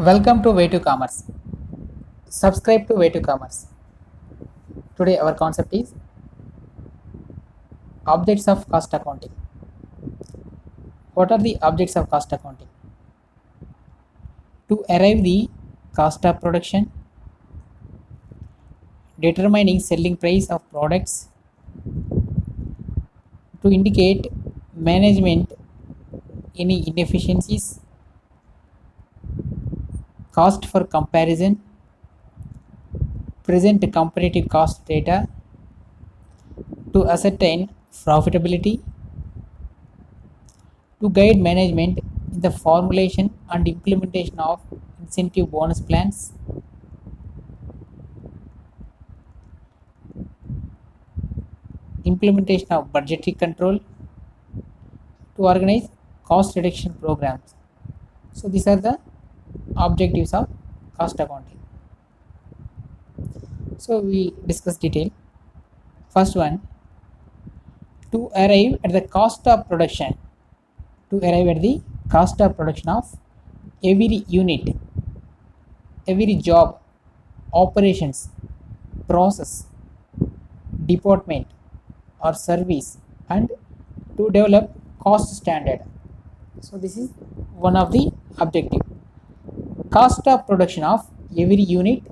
Welcome to Way to Commerce. Subscribe to Way to Commerce. Today our concept is objects of cost accounting. What are the objects of cost accounting? To arrive the cost of production, determining selling price of products, to indicate management any inefficiencies, cost for comparison, present comparative cost data, to ascertain profitability, to guide management in the formulation and implementation of incentive bonus plans, implementation of budgetary control, to organize cost reduction programs. So these are the objectives of cost accounting. So we discuss detail. First one, to arrive at the cost of production. To arrive at the cost of production of every unit, every job, operations, process, department or service, and to develop cost standard. So this is one of the objective. Cost of production of every unit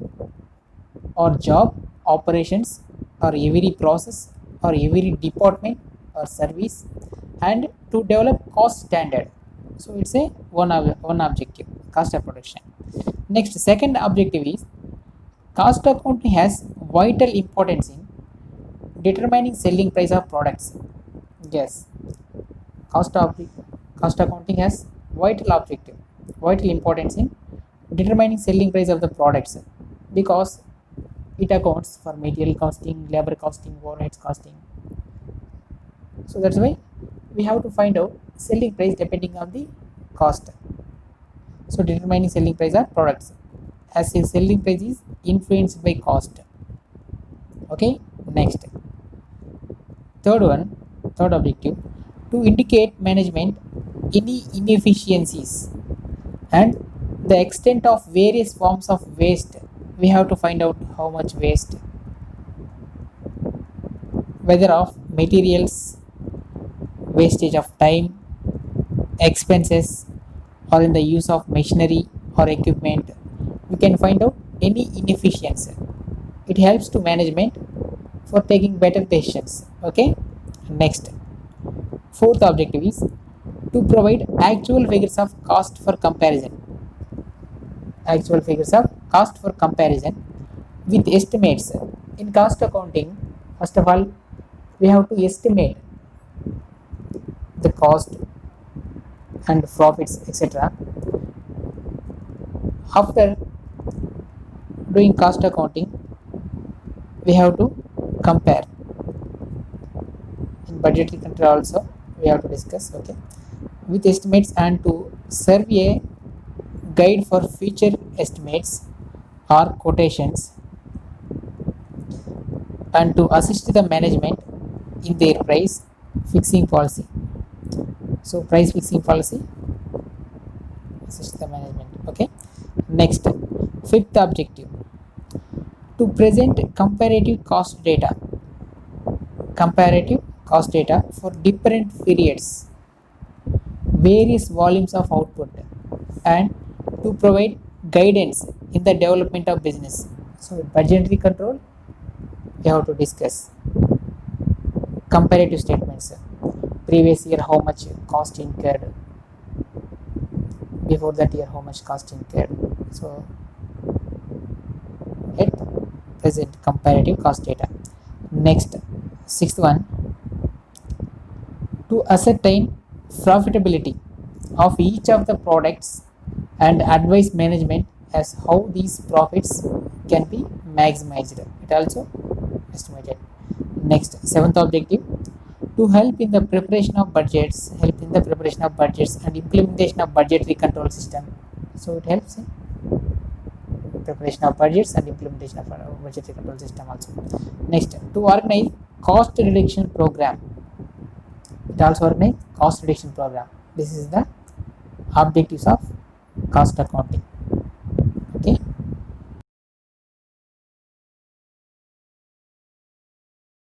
or job, operations or every process or every department or service, and to develop cost standard. So it's a one objective, cost of production. Next, second objective is cost accounting has vital importance in determining selling price of products. Yes, cost accounting has vital importance in determining selling price of the products, because it accounts for material costing, labor costing, overheads costing. So that's why we have to find out selling price depending on the cost. So determining selling price of products, as a selling price is influenced by cost. Okay, next, third objective, to indicate management any inefficiencies and the extent of various forms of waste. We have to find out how much waste, whether of materials, wastage of time, expenses, or in the use of machinery or equipment. We can find out any inefficiency. It helps to management for taking better decisions. Okay, next, fourth objective is to provide actual figures of cost for comparison. Actual figures of cost for comparison with estimates. In cost accounting, first of all, we have to estimate the cost and profits, etc. After doing cost accounting, we have to compare. In budgetary control also we have to discuss, okay, with estimates, and to serve a guide for future estimates or quotations, and to assist the management in their price fixing policy. So price fixing policy, assist the management. Okay, next, fifth objective, to present comparative cost data for different periods, various volumes of output, and to provide guidance in the development of business. So budgetary control, we have to discuss comparative statements. Previous year how much cost incurred, before that year how much cost incurred. So it present comparative cost data. Next, sixth one, to ascertain profitability of each of the products and advise management as how these profits can be maximized. It also estimated. Next, seventh objective, to help in the preparation of budgets and implementation of budgetary control system. So it helps in preparation of budgets and implementation of budgetary control system also. Next, to organize cost reduction program. It also organize cost reduction program. This is the objectives of cost accounting.